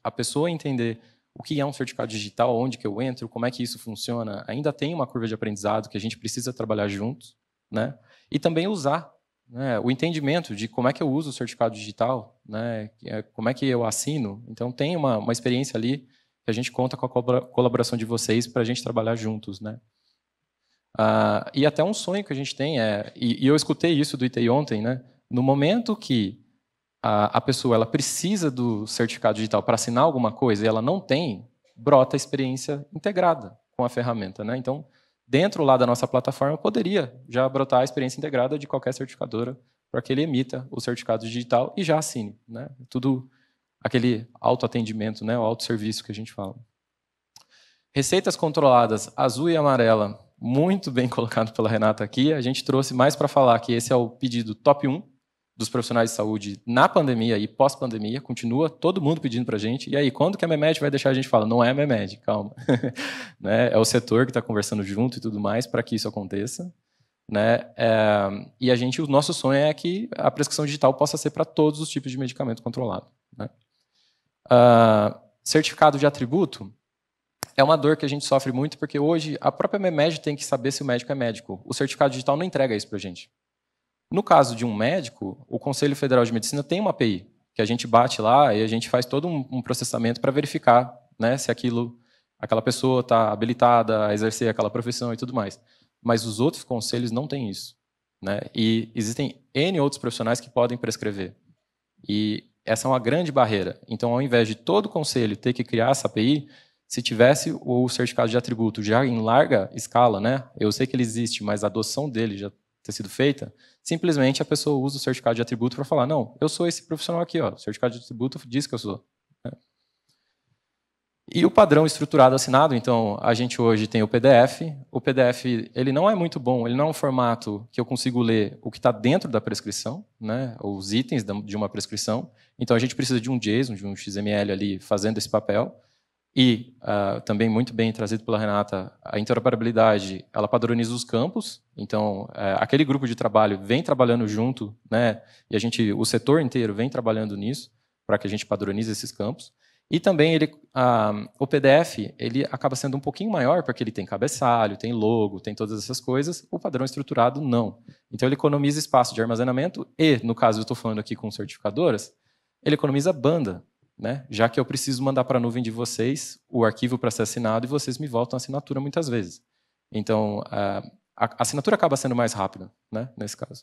a pessoa entender o que é um certificado digital, onde que eu entro, como é que isso funciona, ainda tem uma curva de aprendizado que a gente precisa trabalhar juntos, né? E também usar, né, o entendimento de como é que eu uso o certificado digital, né, como é que eu assino. Então, tem uma experiência ali que a gente conta com a colaboração de vocês para a gente trabalhar juntos, né? E até um sonho que a gente tem e eu escutei isso do ITI ontem, né? No momento que a pessoa ela precisa do certificado digital para assinar alguma coisa e ela não tem, brota a experiência integrada com a ferramenta, né? Então, dentro lá da nossa plataforma, poderia já brotar a experiência integrada de qualquer certificadora para que ele emita o certificado digital e já assine, né? Tudo aquele autoatendimento, né? O autosserviço que a gente fala. Receitas controladas, azul e amarela, muito bem colocado pela Renata aqui. A gente trouxe mais para falar que esse é o pedido top 1 dos profissionais de saúde na pandemia e pós-pandemia. Continua todo mundo pedindo para a gente. E aí, quando que a MEMED vai deixar a gente falar? Não é a MEMED, calma. Né? É o setor que está conversando junto e tudo mais para que isso aconteça. Né? E o nosso sonho é que a prescrição digital possa ser para todos os tipos de medicamento controlado. Né? Certificado de atributo é uma dor que a gente sofre muito, porque hoje a própria MEMED tem que saber se o médico é médico. O certificado digital não entrega isso para a gente. No caso de um médico, o Conselho Federal de Medicina tem uma API, que a gente bate lá e a gente faz todo um processamento para verificar, né, se aquela pessoa está habilitada a exercer aquela profissão e tudo mais. Mas os outros conselhos não têm isso. Né? E existem N outros profissionais que podem prescrever. E essa é uma grande barreira. Então, ao invés de todo conselho ter que criar essa API, se tivesse o certificado de atributo já em larga escala, né, eu sei que ele existe, mas a adoção dele já ter sido feita, simplesmente a pessoa usa o certificado de atributo para falar, não, eu sou esse profissional aqui, ó, o certificado de atributo diz que eu sou. E o padrão estruturado assinado, então, a gente hoje tem o PDF. O PDF ele não é muito bom, ele não é um formato que eu consigo ler o que está dentro da prescrição, né, os itens de uma prescrição. Então, a gente precisa de um JSON, de um XML ali fazendo esse papel. E também muito bem trazido pela Renata, a interoperabilidade, ela padroniza os campos. Então, aquele grupo de trabalho vem trabalhando junto, né? E o setor inteiro vem trabalhando nisso para que a gente padronize esses campos. E também o PDF ele acaba sendo um pouquinho maior porque ele tem cabeçalho, tem logo, tem todas essas coisas. O padrão estruturado não. Então, ele economiza espaço de armazenamento e, no caso, eu estou falando aqui com certificadoras, ele economiza banda. Né? Já que eu preciso mandar para a nuvem de vocês o arquivo para ser assinado e vocês me voltam a assinatura muitas vezes. Então, a assinatura acaba sendo mais rápida, né, nesse caso.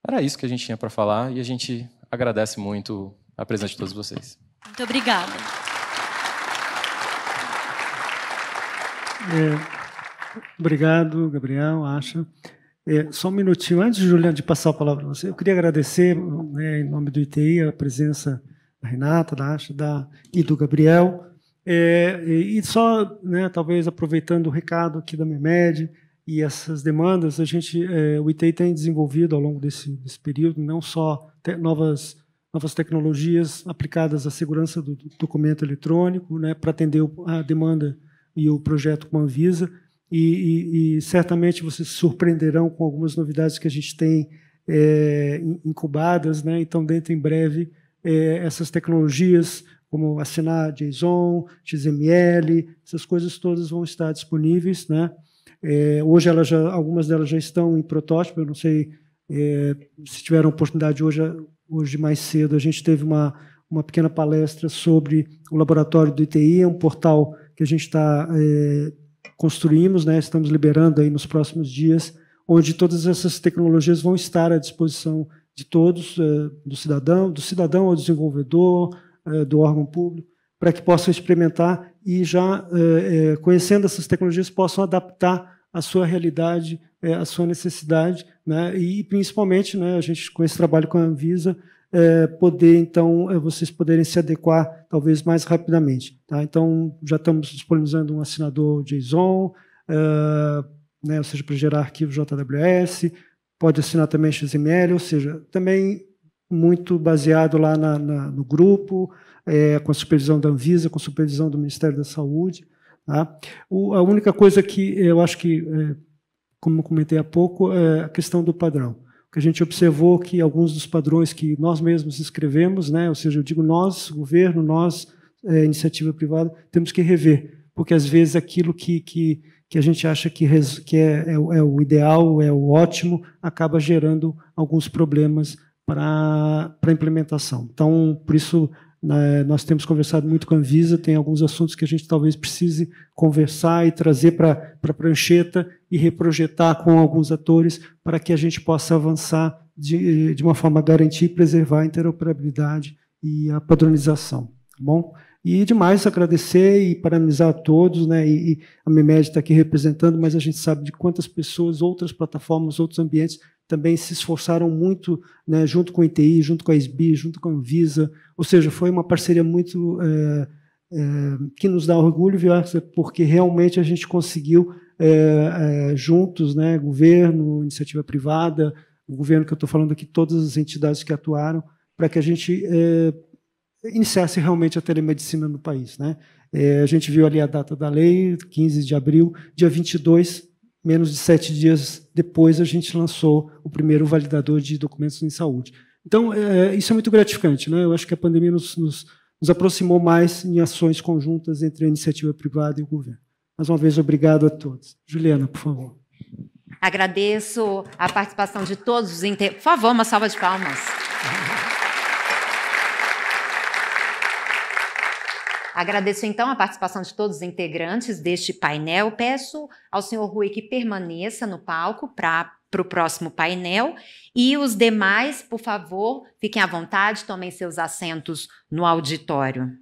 Era isso que a gente tinha para falar e a gente agradece muito a presença de todos vocês. Muito obrigada. Obrigado, Gabriel, Acha. Só um minutinho, antes, Juliana, de passar a palavra para você, eu queria agradecer, né, em nome do ITI, a presença da Renata, da Acha e do Gabriel. E só, né, talvez aproveitando o recado aqui da MEMED e essas demandas, o ITI tem desenvolvido ao longo desse período não só novas tecnologias aplicadas à segurança do documento eletrônico, né, para atender a demanda e o projeto com a Anvisa, e certamente vocês se surpreenderão com algumas novidades que a gente tem incubadas, né? Então, dentro em breve, essas tecnologias, como assinar JSON, XML, essas coisas todas vão estar disponíveis, né? Hoje algumas delas já estão em protótipo, eu não sei se tiveram oportunidade hoje mais cedo, a gente teve uma pequena palestra sobre o laboratório do ITI, é um portal que a gente construímos, né, estamos liberando aí nos próximos dias, onde todas essas tecnologias vão estar à disposição de todos, do cidadão ao desenvolvedor, do órgão público, para que possam experimentar e já, conhecendo essas tecnologias, possam adaptar a sua realidade, a sua necessidade, né, e principalmente, né, a gente, com esse trabalho com a Anvisa, poder, então, vocês poderem se adequar talvez mais rapidamente. Tá? Então, já estamos disponibilizando um assinador JSON, né, ou seja, para gerar arquivo JWS, pode assinar também XML, ou seja, também muito baseado lá no grupo, com a supervisão da Anvisa, com a supervisão do Ministério da Saúde. Tá? A única coisa que eu acho que, como comentei há pouco, é a questão do padrão. Que a gente observou que alguns dos padrões que nós mesmos escrevemos, né, ou seja, eu digo nós, governo, nós, iniciativa privada, temos que rever, porque às vezes aquilo que a gente acha que é o ideal, é o ótimo, acaba gerando alguns problemas para a implementação. Então, por isso, nós temos conversado muito com a Anvisa, tem alguns assuntos que a gente talvez precise conversar e trazer para a prancheta e reprojetar com alguns atores para que a gente possa avançar de uma forma a garantir e preservar a interoperabilidade e a padronização. Tá bom? E, demais, agradecer e parabenizar a todos, né? E a MEMED está aqui representando, mas a gente sabe de quantas pessoas, outras plataformas, outros ambientes também se esforçaram muito, né, junto com o ITI, junto com a SBI, junto com a Anvisa, ou seja, foi uma parceria muito que nos dá orgulho, porque realmente a gente conseguiu, juntos, né, governo, iniciativa privada, o governo que eu estou falando aqui, todas as entidades que atuaram, para que a gente iniciasse realmente a telemedicina no país. Né? A gente viu ali a data da lei, 15 de abril, dia 22, menos de 7 dias depois, a gente lançou o primeiro validador de documentos em saúde. Então, isso é muito gratificante. Né? Eu acho que a pandemia nos aproximou mais em ações conjuntas entre a iniciativa privada e o governo. Mais uma vez, obrigado a todos. Juliana, por favor. Agradeço a participação de todos os integrantes. Por favor, uma salva de palmas. Agradeço, então, a participação de todos os integrantes deste painel. Peço ao senhor Rui que permaneça no palco para o próximo painel. E os demais, por favor, fiquem à vontade, tomem seus assentos no auditório.